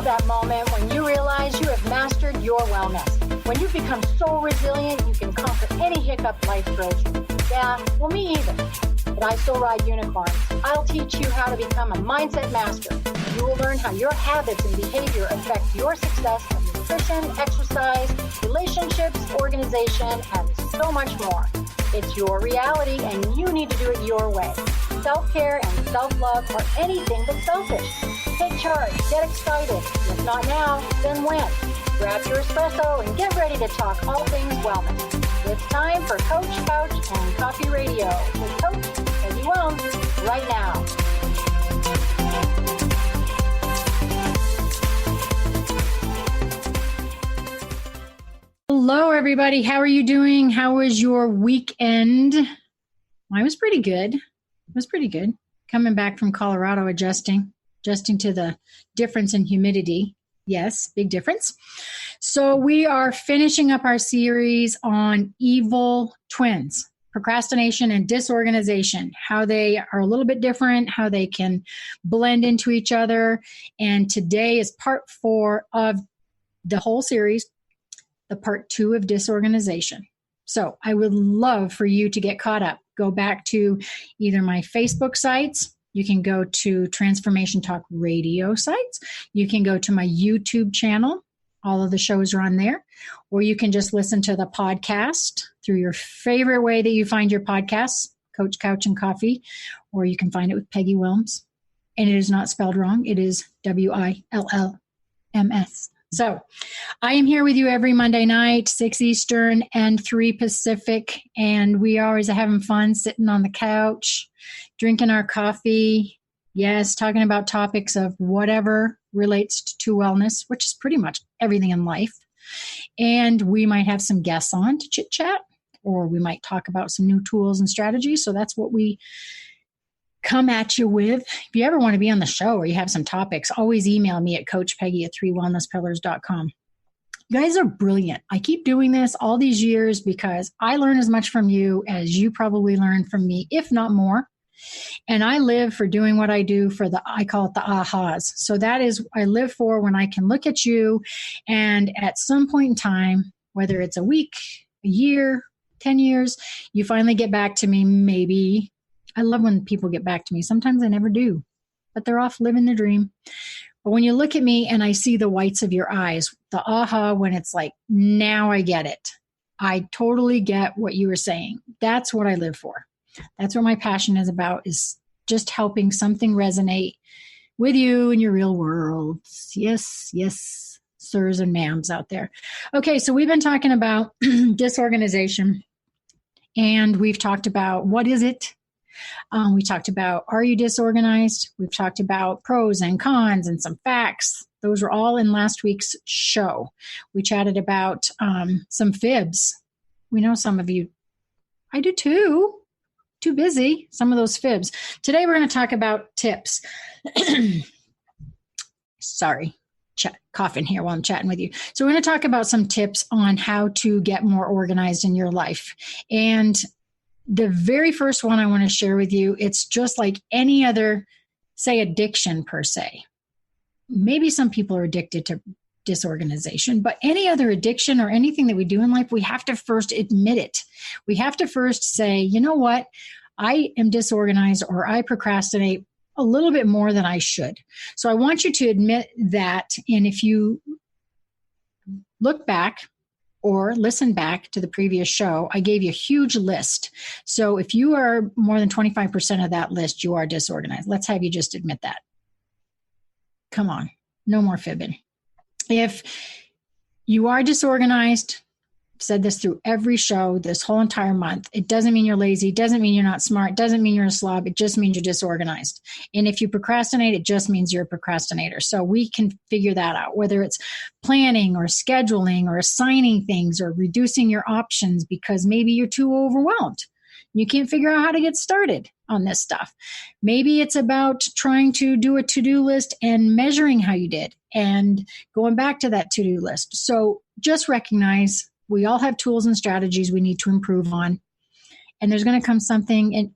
that moment when you realize you have mastered your wellness. When you've become so resilient, you can conquer any hiccup life throws you. Yeah, well, me either. But I still ride unicorns. I'll teach you how to become a mindset master. You will learn how your habits and behavior affect your success in nutrition, exercise, relationships, organization, and so much more. It's your reality, and you need to do it your way. Self-care and self-love are anything but selfish. Take charge. Get excited. If not now, then when? Grab your espresso and get ready to talk all things wellness. It's time for Coach, Couch, and Coffee Radio with Coach Peggy Wellness right now. Hello, everybody. How are you doing? How was your weekend? Mine was pretty good. It was pretty good. Coming back from Colorado, adjusting to the difference in humidity. Yes, big difference. So we are finishing up our series on evil twins, procrastination and disorganization, how they are a little bit different, how they can blend into each other. And today is part 4 of the whole series, the part 2 of disorganization. So I would love for you to get caught up. Go back to either my Facebook sites. You can go to Transformation Talk Radio sites. You can go to my YouTube channel. All of the shows are on there. Or you can just listen to the podcast through your favorite way that you find your podcasts, Coach, Couch, and Coffee. Or you can find it with Peggy Wilms. And it is not spelled wrong. It is WILLMS. So I am here with you every Monday night, 6 Eastern and 3 Pacific. And we always are having fun sitting on the couch, drinking our coffee. Yes, talking about topics of whatever relates to wellness, which is pretty much everything in life. And we might have some guests on to chit chat, or we might talk about some new tools and strategies. So that's what we come at you with. If you ever want to be on the show or you have some topics, always email me at coachpeggy@3wellnesspillars.com. You guys are brilliant. I keep doing this all these years because I learn as much from you as you probably learn from me, if not more. And I live for doing what I do for I call it the ahas. So that is, I live for when I can look at you and at some point in time, whether it's a week, a year, 10 years, you finally get back to me. Maybe I love when people get back to me. Sometimes I never do, but they're off living the dream. But when you look at me and I see the whites of your eyes, the aha, when it's like, now I get it. I totally get what you were saying. That's what I live for. That's what my passion is about, is just helping something resonate with you in your real world. Yes, yes, sirs and ma'ams out there. Okay, so we've been talking about disorganization, and we've talked about what is it? We talked about, are you disorganized? We've talked about pros and cons and some facts. Those were all in last week's show. We chatted about some fibs. We know some of you, I do too. Too busy, some of those fibs. Today we're going to talk about tips. Sorry, coughing here while I'm chatting with you. So we're going to talk about some tips on how to get more organized in your life. And the very first one I want to share with you, it's just like any other, say, addiction per se. Maybe some people are addicted to disorganization, but any other addiction or anything that we do in life, we have to first admit it. We have to first say, you know what? I am disorganized, or I procrastinate a little bit more than I should. So I want you to admit that. And if you look back or listen back to the previous show, I gave you a huge list. So if you are more than 25% of that list, you are disorganized. Let's have you just admit that. Come on, no more fibbing. If you are disorganized, I've said this through every show this whole entire month, it doesn't mean you're lazy, it doesn't mean you're not smart, it doesn't mean you're a slob, it just means you're disorganized. And if you procrastinate, it just means you're a procrastinator. So we can figure that out, whether it's planning or scheduling or assigning things or reducing your options because maybe you're too overwhelmed. You can't figure out how to get started on this stuff. Maybe it's about trying to do a to-do list and measuring how you did and going back to that to-do list. So just recognize we all have tools and strategies we need to improve on. And there's going to come something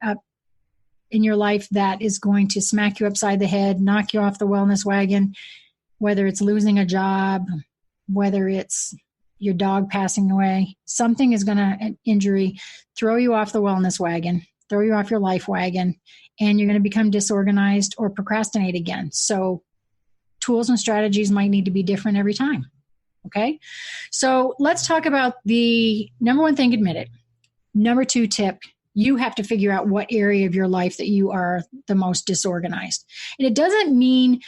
in your life that is going to smack you upside the head, knock you off the wellness wagon. whether it's losing a job, whether it's your dog passing away, something is going to, an injury, throw you off the wellness wagon, throw you off your life wagon, and you're going to become disorganized or procrastinate again. So tools and strategies might need to be different every time. Okay. So let's talk about the number one thing, admit it. Number two tip, you have to figure out what area of your life that you are the most disorganized. And it doesn't mean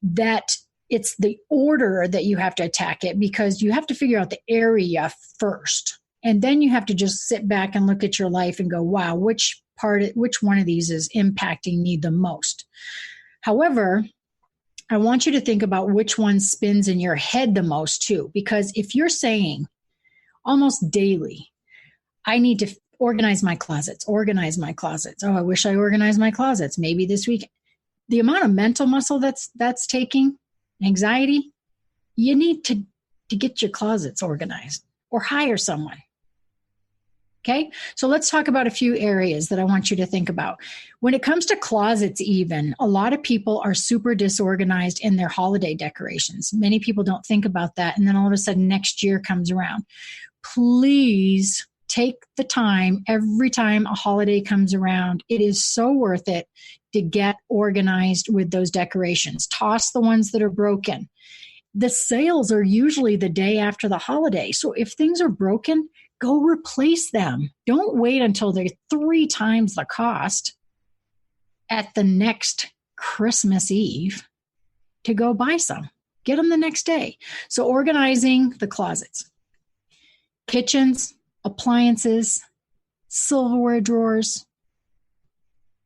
that it's the order that you have to attack it, because you have to figure out the area first. And then you have to just sit back and look at your life and go, wow, which one of these is impacting me the most? However, I want you to think about which one spins in your head the most too, because if you're saying almost daily, I need to organize my closets. Oh, I wish I organized my closets. Maybe this week. The amount of mental muscle that's taking, anxiety, you need to get your closets organized or hire someone. Okay, so let's talk about a few areas that I want you to think about. When it comes to closets even, a lot of people are super disorganized in their holiday decorations. Many people don't think about that, and then all of a sudden next year comes around. Please take the time every time a holiday comes around. It is so worth it to get organized with those decorations. Toss the ones that are broken. The sales are usually the day after the holiday. So if things are broken, go replace them. Don't wait until they're 3 times the cost at the next Christmas Eve to go buy some. Get them the next day. So organizing the closets, kitchens, appliances, silverware drawers,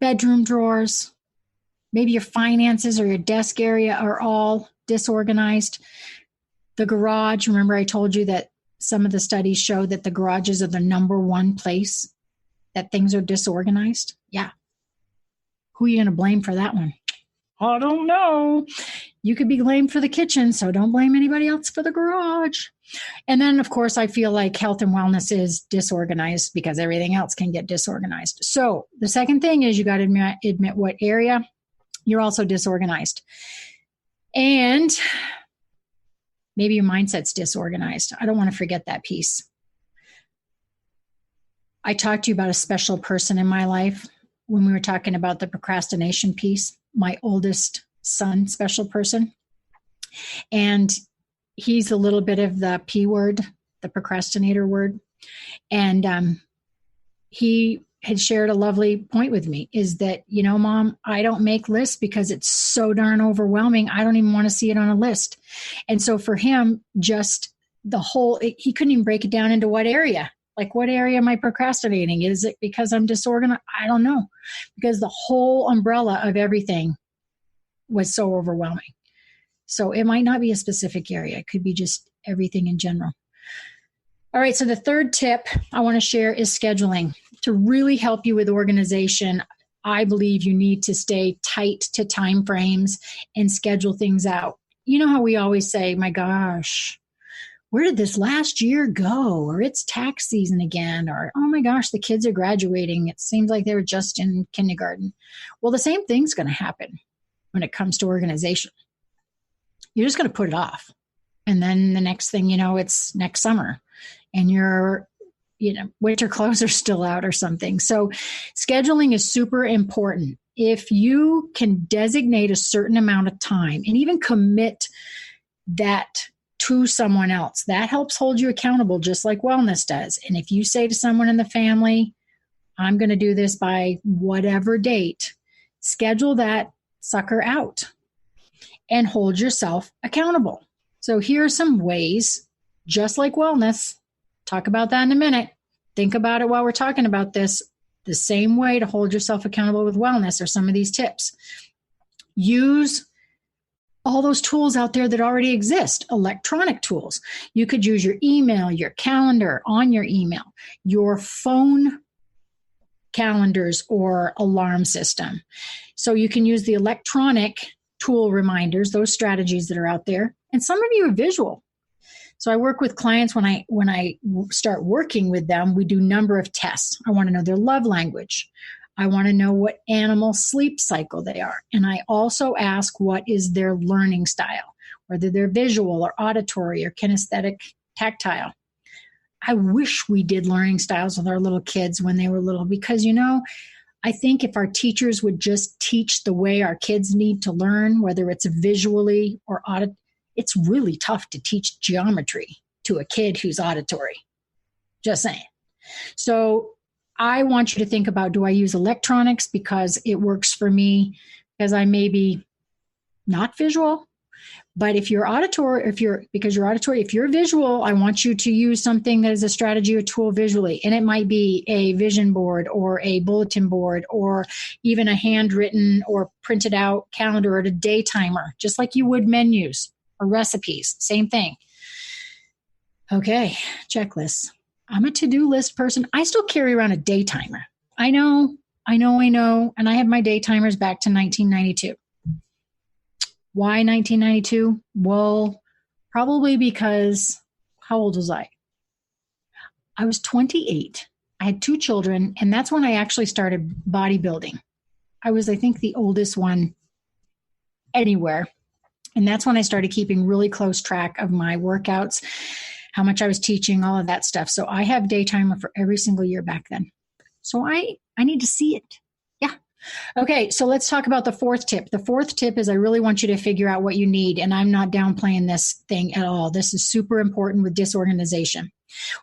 bedroom drawers, maybe your finances or your desk area are all disorganized. The garage, remember I told you that some of the studies show that the garages are the number one place that things are disorganized. Yeah. Who are you going to blame for that one? I don't know. You could be blamed for the kitchen, so don't blame anybody else for the garage. And then, of course, I feel like health and wellness is disorganized because everything else can get disorganized. So the second thing is you got to admit what area you're also disorganized. And maybe your mindset's disorganized. I don't want to forget that piece. I talked to you about a special person in my life when we were talking about the procrastination piece, my oldest son, special person. And he's a little bit of the P word, the procrastinator word. And he had shared a lovely point with me is that, you know, Mom, I don't make lists because it's so darn overwhelming. I don't even want to see it on a list. And so for him, just he couldn't even break it down into what area. Like, what area am I procrastinating? Is it because I'm disorganized? I don't know. Because the whole umbrella of everything was so overwhelming. So it might not be a specific area. It could be just everything in general. All right. So the third tip I want to share is scheduling. To really help you with organization, I believe you need to stay tight to time frames and schedule things out. You know how we always say, my gosh, where did this last year go? Or it's tax season again. Or, oh my gosh, the kids are graduating. It seems like they were just in kindergarten. Well, the same thing's going to happen when it comes to organization. You're just going to put it off. And then the next thing you know, it's next summer and your winter clothes are still out or something. So scheduling is super important. If you can designate a certain amount of time and even commit that to someone else, that helps hold you accountable, just like wellness does. And if you say to someone in the family, I'm going to do this by whatever date, schedule that sucker out and hold yourself accountable. So here are some ways, just like wellness, talk about that in a minute. Think about it while we're talking about this. The same way to hold yourself accountable with wellness are some of these tips. Use all those tools out there that already exist, electronic tools. You could use your email, your calendar on your email, your phone calendars or alarm system. So you can use the electronic tool reminders, those strategies that are out there. And some of you are visual. So I work with clients when I start working with them, we do number of tests. I want to know their love language. I want to know what animal sleep cycle they are. And I also ask, what is their learning style? whether they're visual or auditory or kinesthetic, tactile. I wish we did learning styles with our little kids when they were little, because, I think if our teachers would just teach the way our kids need to learn, whether it's visually or auditory, it's really tough to teach geometry to a kid who's auditory. Just saying. So I want you to think about, do I use electronics because it works for me, because I may be not visual? But if you're auditory, if you're visual, I want you to use something that is a strategy or tool visually. And it might be a vision board or a bulletin board or even a handwritten or printed out calendar or a day timer, just like you would menus or recipes. Same thing. Okay, checklists. I'm a to-do list person. I still carry around a day timer. I know. And I have my day timers back to 1992. Why 1992? Well, probably because, how old was I? I was 28. I had 2 children, and that's when I actually started bodybuilding. I was, I think, the oldest one anywhere. And that's when I started keeping really close track of my workouts, how much I was teaching, all of that stuff. So I have day timer for every single year back then. So I need to see it. Yeah. Okay, so let's talk about the 4th tip. The 4th tip is I really want you to figure out what you need, and I'm not downplaying this thing at all. This is super important with disorganization.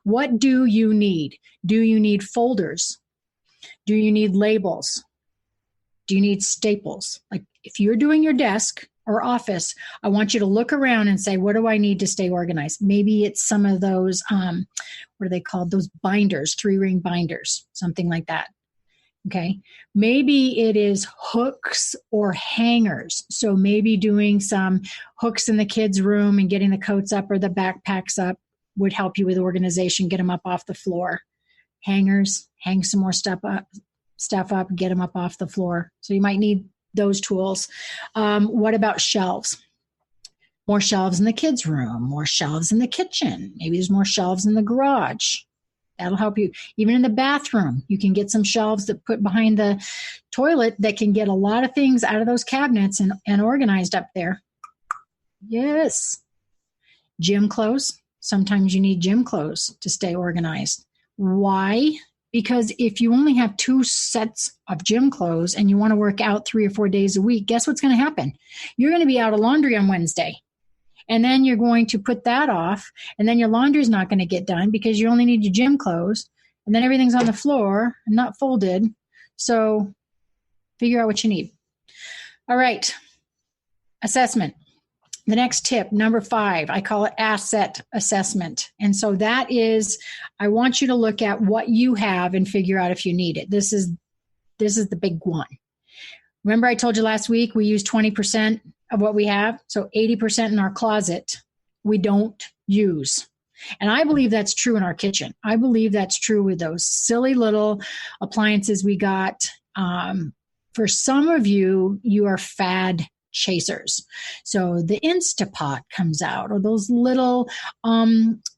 What do you need? Do you need folders? Do you need labels? Do you need staples? Like if you're doing your desk or office, I want you to look around and say, what do I need to stay organized? Maybe it's some of those, what are they called? Those binders, 3-ring binders, something like that. Okay. Maybe it is hooks or hangers. So maybe doing some hooks in the kids' room and getting the coats up or the backpacks up would help you with organization, get them up off the floor. Hangers, hang some more stuff up, get them up off the floor. So you might need those tools. What about shelves? More shelves in the kids' room, more shelves in the kitchen. Maybe there's more shelves in the garage. That'll help you. Even in the bathroom, you can get some shelves that put behind the toilet that can get a lot of things out of those cabinets and organized up there. Yes. Gym clothes. Sometimes you need gym clothes to stay organized. Why? Because if you only have 2 sets of gym clothes and you want to work out 3 or 4 days a week, guess what's going to happen? You're going to be out of laundry on Wednesday. And then you're going to put that off, and then your laundry's not going to get done because you only need your gym clothes, and then everything's on the floor and not folded. So figure out what you need. All right. Assessment. The next tip, number 5, I call it asset assessment. And so that is, I want you to look at what you have and figure out if you need it. This is the big one. Remember I told you last week we use 20% of what we have? So 80% in our closet we don't use. And I believe that's true in our kitchen. I believe that's true with those silly little appliances we got. For some of you, you are fad chasers. So the Instapot comes out, or those little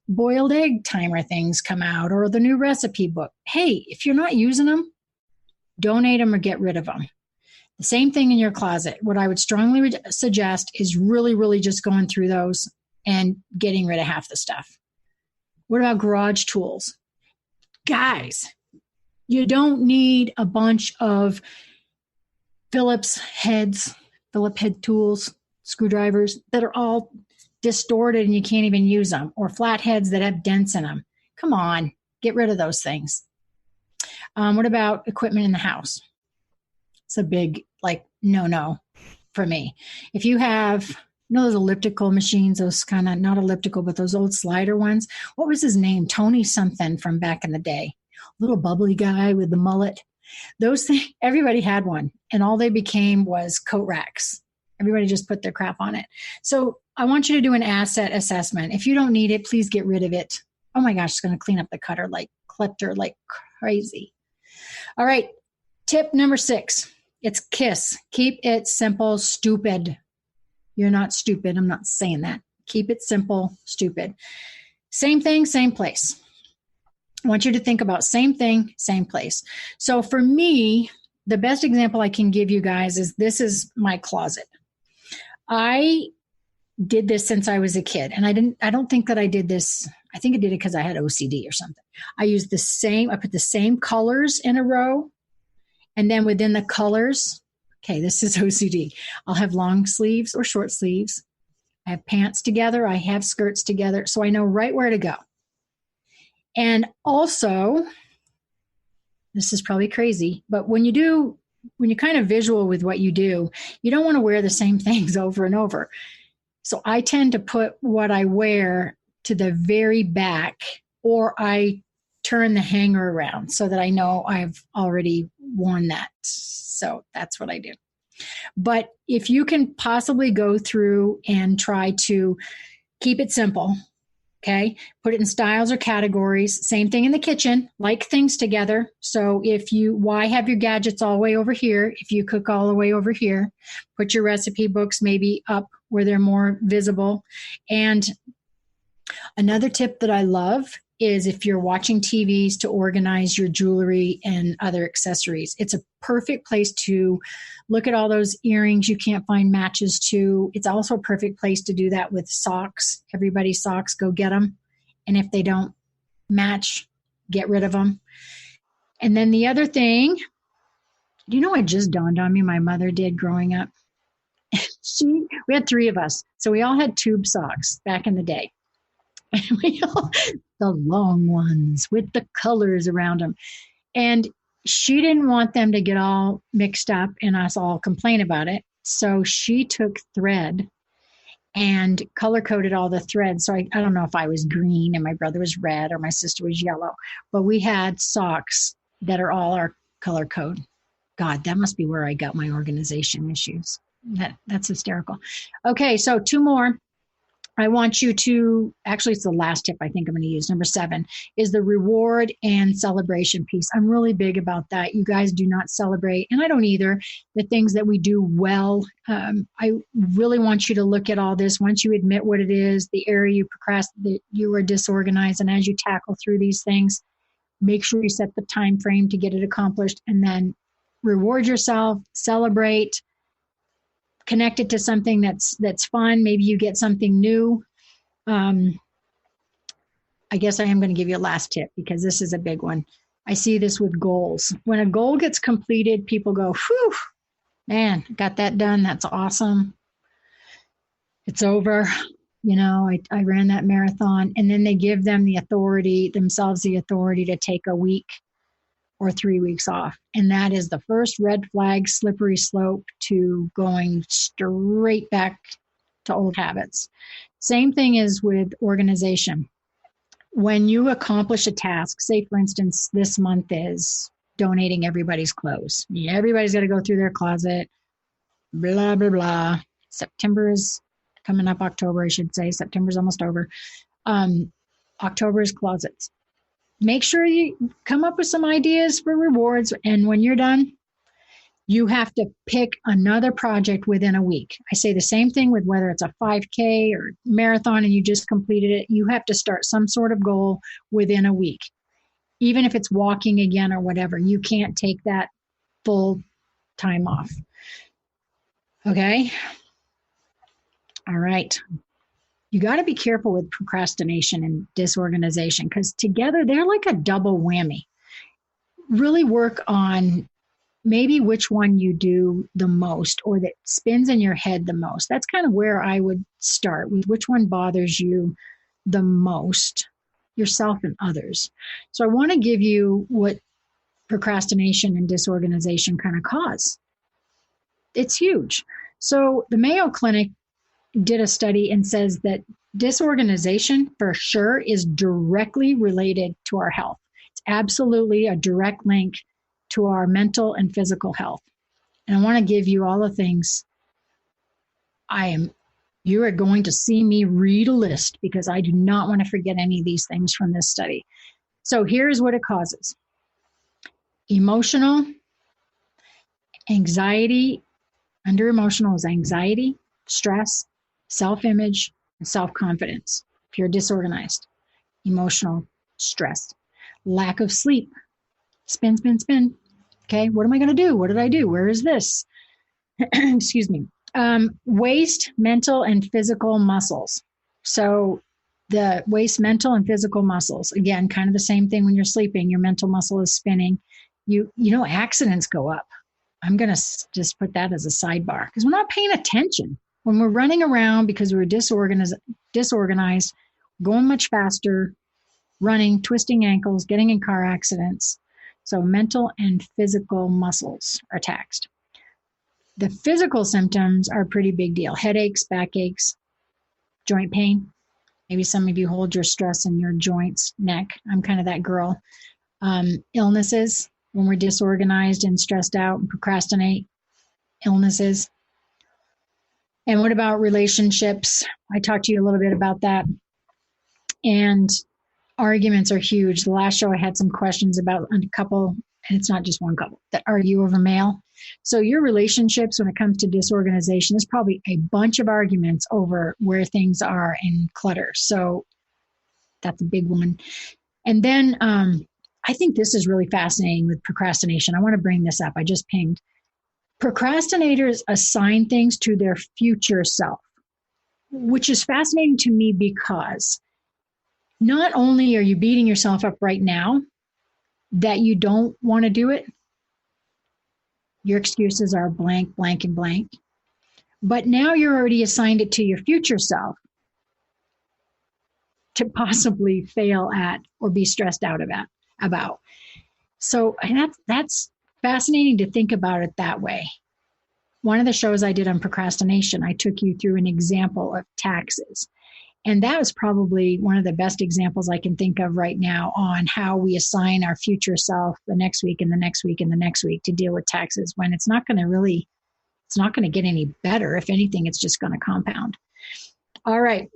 boiled egg timer things come out, or the new recipe book. Hey, if you're not using them, donate them or get rid of them. The same thing in your closet. What I would strongly suggest is really, really just going through those and getting rid of half the stuff. What about garage tools? Guys, you don't need a bunch of Phillip head tools, screwdrivers that are all distorted and you can't even use them, or flat heads that have dents in them. Come on, get rid of those things. What about equipment in the house? It's a big, no for me. If you have, those elliptical machines, those kind of, not elliptical, but those old slider ones. What was his name? Tony something from back in the day. Little bubbly guy with the mullet. Those things, everybody had one. And all they became was coat racks. Everybody just put their crap on it. So I want you to do an asset assessment. If you don't need it, please get rid of it. Oh my gosh, it's going to clean up the clutter like crazy. All right. Tip number 6. It's KISS. Keep it simple, stupid. You're not stupid. I'm not saying that. Keep it simple, stupid. Same thing, same place. I want you to think about same thing, same place. So for me, the best example I can give you guys is this is my closet. I did this since I was a kid. And I don't think that I did this. I think I did it because I had OCD or something. I put the same colors in a row. And then within the colors, okay, this is OCD. I'll have long sleeves or short sleeves. I have pants together. I have skirts together. So I know right where to go. And also, this is probably crazy, but when you're kind of visual with what you do, you don't want to wear the same things over and over. So I tend to put what I wear to the very back, or I turn the hanger around so that I know I've already worn that. So that's what I do. But if you can possibly go through and try to keep it simple, okay, put it in styles or categories. Same thing in the kitchen, like things together. So why have your gadgets all the way over here? If you cook all the way over here, put your recipe books maybe up where they're more visible. And another tip that I love is if you're watching TVs, to organize your jewelry and other accessories. It's a perfect place to look at all those earrings you can't find matches to. It's also a perfect place to do that with socks. Everybody's socks, go get them. And if they don't match, get rid of them. And then the other thing, it just dawned on me, my mother did growing up. We had 3 of us. So we all had tube socks back in the day. And the long ones with the colors around them. And she didn't want them to get all mixed up and us all complain about it. So she took thread and color coded all the threads. So I don't know if I was green and my brother was red or my sister was yellow, but we had socks that are all our color code. God, that must be where I got my organization issues. That's hysterical. Okay, so 2 more. I want you to, actually, it's the last tip I think I'm going to use. Number 7 is the reward and celebration piece. I'm really big about that. You guys do not celebrate, and I don't either, the things that we do well. I really want you to look at all this. Once you admit what it is, the area you procrastinate, you are disorganized, and as you tackle through these things, make sure you set the time frame to get it accomplished, and then reward yourself, celebrate, connect it to something that's fun. Maybe you get something new. I guess I am going to give you a last tip because this is a big one. I see this with goals. When a goal gets completed, people go, whew, man, got that done. That's awesome. It's over. I ran that marathon. And then they give themselves the authority to take a week or 3 weeks off. And that is the first red flag, slippery slope to going straight back to old habits. Same thing is with organization. When you accomplish a task, say for instance, this month is donating everybody's clothes. Everybody's got to go through their closet, blah, blah, blah. September is coming up, October, I should say. September's almost over. October is closets. Make sure you come up with some ideas for rewards. And when you're done, you have to pick another project within a week. I say the same thing with whether it's a 5K or marathon and you just completed it. You have to start some sort of goal within a week. Even if it's walking again or whatever, you can't take that full time off. Okay? All right. You got to be careful with procrastination and disorganization because together they're like a double whammy. Really work on maybe which one you do the most or that spins in your head the most. That's kind of where I would start with which one bothers you the most, yourself and others. So I want to give you what procrastination and disorganization kind of cause. It's huge. So the Mayo Clinic did a study and says that disorganization for sure is directly related to our health. It's absolutely a direct link to our mental and physical health. And I want to give you all the things you are going to see me read a list because I do not want to forget any of these things from this study. So here's what it causes. Emotional, anxiety, under emotional is anxiety, stress, self-image, and self-confidence. If you're disorganized, emotional, stress, lack of sleep, spin. Okay, what am I going to do? What did I do? Where is this? Excuse me. Waste mental and physical muscles. So the waste mental and physical muscles, again, kind of the same thing when you're sleeping, your mental muscle is spinning. Accidents go up. I'm going to just put that as a sidebar because we're not paying attention when we're running around because we're disorganized, going much faster, running, twisting ankles, getting in car accidents. So mental and physical muscles are taxed. The physical symptoms are a pretty big deal. Headaches, backaches, joint pain. Maybe some of you hold your stress in your joints, neck. I'm kind of that girl. Illnesses, when we're disorganized and stressed out and procrastinate, illnesses. And what about relationships? I talked to you a little bit about that. And arguments are huge. The last show I had some questions about a couple, and it's not just one couple, that argue over mail. So your relationships, when it comes to disorganization, there's probably a bunch of arguments over where things are in clutter. So that's a big one. And then I think this is really fascinating with procrastination. I want to bring this up. I just pinged. Procrastinators assign things to their future self, which is fascinating to me because not only are you beating yourself up right now that you don't want to do it, your excuses are blank, blank, and blank, but now you're already assigned it to your future self to possibly fail at or be stressed out about. So that's fascinating to think about it that way. One of the shows I did on procrastination, I took you through an example of taxes. And that was probably one of the best examples I can think of right now on how we assign our future self the next week and the next week and the next week to deal with taxes when it's not going to get any better. If anything, it's just going to compound. All right.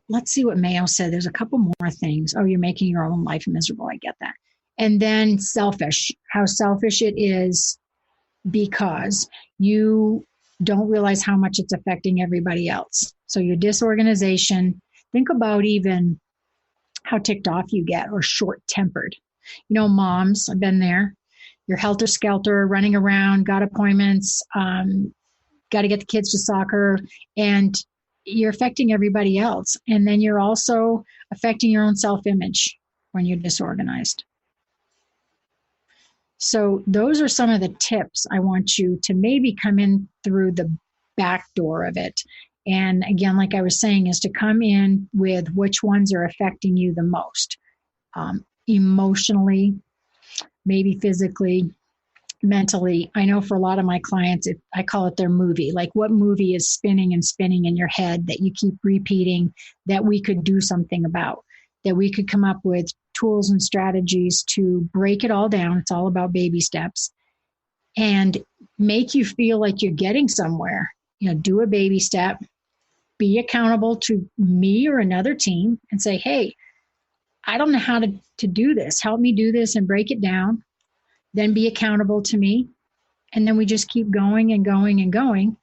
Let's see what Mayo said. There's a couple more things. Oh, you're making your own life miserable. I get that. And then selfish, how selfish it is because you don't realize how much it's affecting everybody else. So your disorganization, think about even how ticked off you get or short-tempered. Moms, I've been there. You're helter-skelter, running around, got appointments, got to get the kids to soccer, and you're affecting everybody else. And then you're also affecting your own self-image when you're disorganized. So those are some of the tips I want you to maybe come in through the back door of it. And again, like I was saying, is to come in with which ones are affecting you the most, emotionally, maybe physically, mentally. I know for a lot of my clients, I call it their movie. Like what movie is spinning and spinning in your head that you keep repeating that we could do something about, that we could come up with tools and strategies to break it all down. It's all about baby steps and make you feel like you're getting somewhere. Do a baby step, be accountable to me or another team and say, hey, I don't know how to do this. Help me do this and break it down. Then be accountable to me. And then we just keep going and going and going.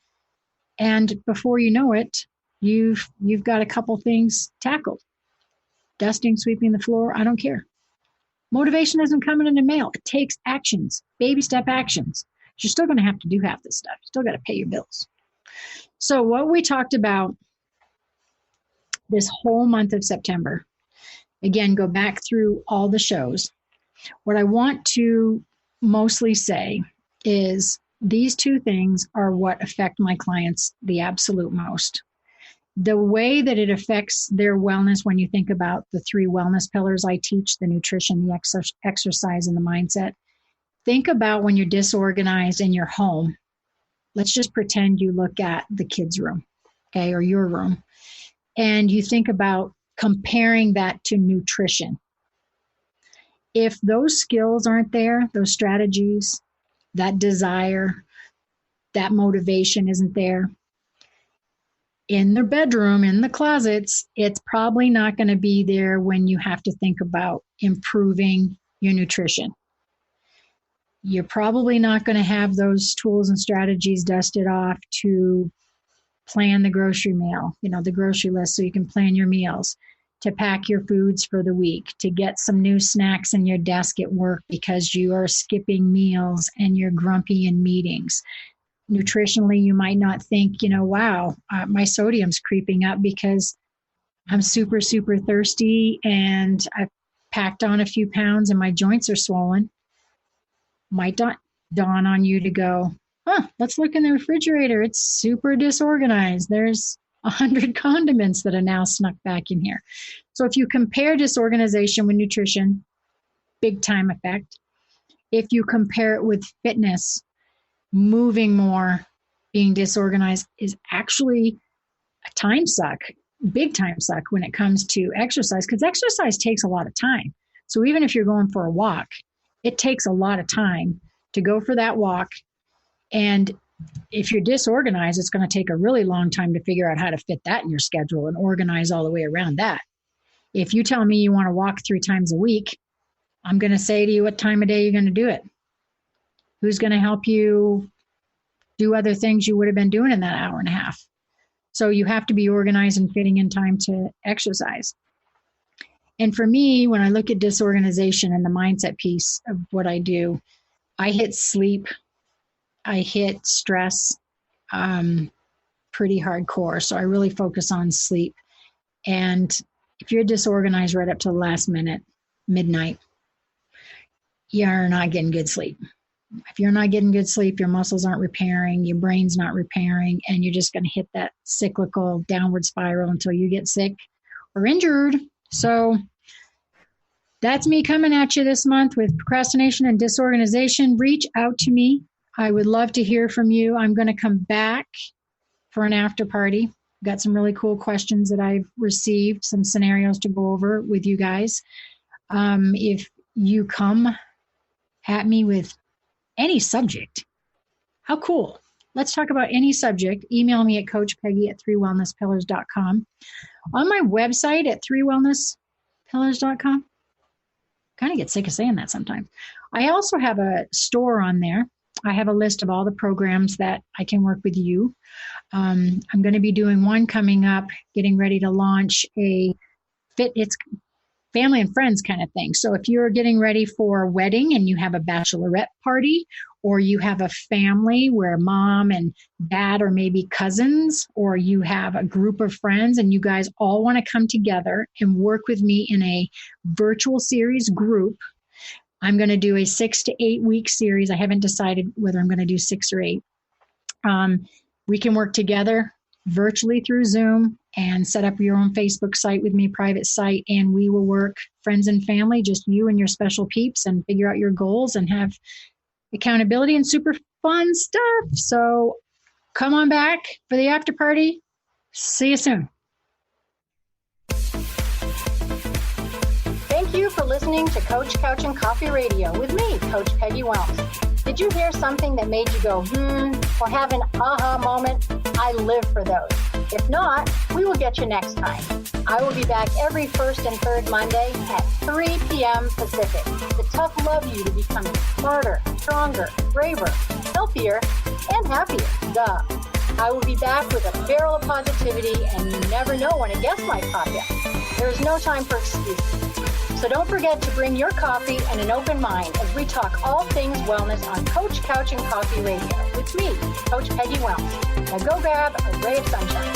And before you know it, you've got a couple things tackled. Dusting, sweeping the floor, I don't care. Motivation isn't coming in the mail. It takes actions, baby step actions. You're still going to have to do half this stuff. You still got to pay your bills. So what we talked about this whole month of September, again, go back through all the shows. What I want to mostly say is these two things are what affect my clients the absolute most. The way that it affects their wellness when you think about the 3 wellness pillars I teach, the nutrition, the exercise, and the mindset. Think about when you're disorganized in your home. Let's just pretend you look at the kids' room, okay, or your room, and you think about comparing that to nutrition. If those skills aren't there, those strategies, that desire, that motivation isn't there, in the bedroom, in the closets, it's probably not going to be there when you have to think about improving your nutrition. You're probably not going to have those tools and strategies dusted off to plan the grocery meal, the grocery list so you can plan your meals, to pack your foods for the week, to get some new snacks in your desk at work because you are skipping meals and you're grumpy in meetings. Nutritionally, you might not think, wow, my sodium's creeping up because I'm super, super thirsty and I've packed on a few pounds and my joints are swollen. Might dawn on you to go, let's look in the refrigerator. It's super disorganized. There's 100 condiments that are now snuck back in here. So if you compare disorganization with nutrition, big time effect. If you compare it with fitness, moving more, being disorganized is actually a time suck, big time suck when it comes to exercise, because exercise takes a lot of time. So even if you're going for a walk, it takes a lot of time to go for that walk. And if you're disorganized, it's going to take a really long time to figure out how to fit that in your schedule and organize all the way around that. If you tell me you want to walk 3 times a week, I'm going to say to you what time of day you're going to do it. Who's going to help you do other things you would have been doing in that hour and a half? So you have to be organized and fitting in time to exercise. And for me, when I look at disorganization and the mindset piece of what I do, I hit sleep, I hit stress pretty hardcore. So I really focus on sleep. And if you're disorganized right up to the last minute, midnight, you're not getting good sleep. If you're not getting good sleep, your muscles aren't repairing, your brain's not repairing, and you're just going to hit that cyclical downward spiral until you get sick or injured. So that's me coming at you this month with procrastination and disorganization. Reach out to me. I would love to hear from you. I'm going to come back for an after party. Got some really cool questions that I've received, some scenarios to go over with you guys. If you come at me with any subject, how cool. Let's talk about any subject. Email me at coachpeggy@3wellnesspillars.com. On my website at 3wellnesspillars.com. Kind of get sick of saying that sometimes. I also have a store on there. I have a list of all the programs that I can work with you. I'm going to be doing one coming up, getting ready to launch it's family and friends kind of thing. So if you're getting ready for a wedding and you have a bachelorette party, or you have a family where mom and dad are maybe cousins, or you have a group of friends and you guys all want to come together and work with me in a virtual series group, I'm going to do a 6 to 8 week series. I haven't decided whether I'm going to do 6 or 8. We can work together virtually through Zoom and set up your own Facebook site with me, private site, and we will work friends and family, just you and your special peeps, and figure out your goals and have accountability and super fun stuff. So come on back for the after party. See you soon. Thank you for listening to Coach Couch and Coffee Radio with me, Coach Peggy Wells. Did you hear something that made you go, or have an aha moment? I live for those. If not, we will get you next time. I will be back every first and third Monday at 3 p.m. Pacific. The tough love you to becoming smarter, stronger, braver, healthier, and happier. Duh. I will be back with a barrel of positivity, and you never know when a guest might pop in. There is no time for excuses. So don't forget to bring your coffee and an open mind as we talk all things wellness on Coach Couch and Coffee Radio with me, Coach Peggy Wells. Now go grab a ray of sunshine.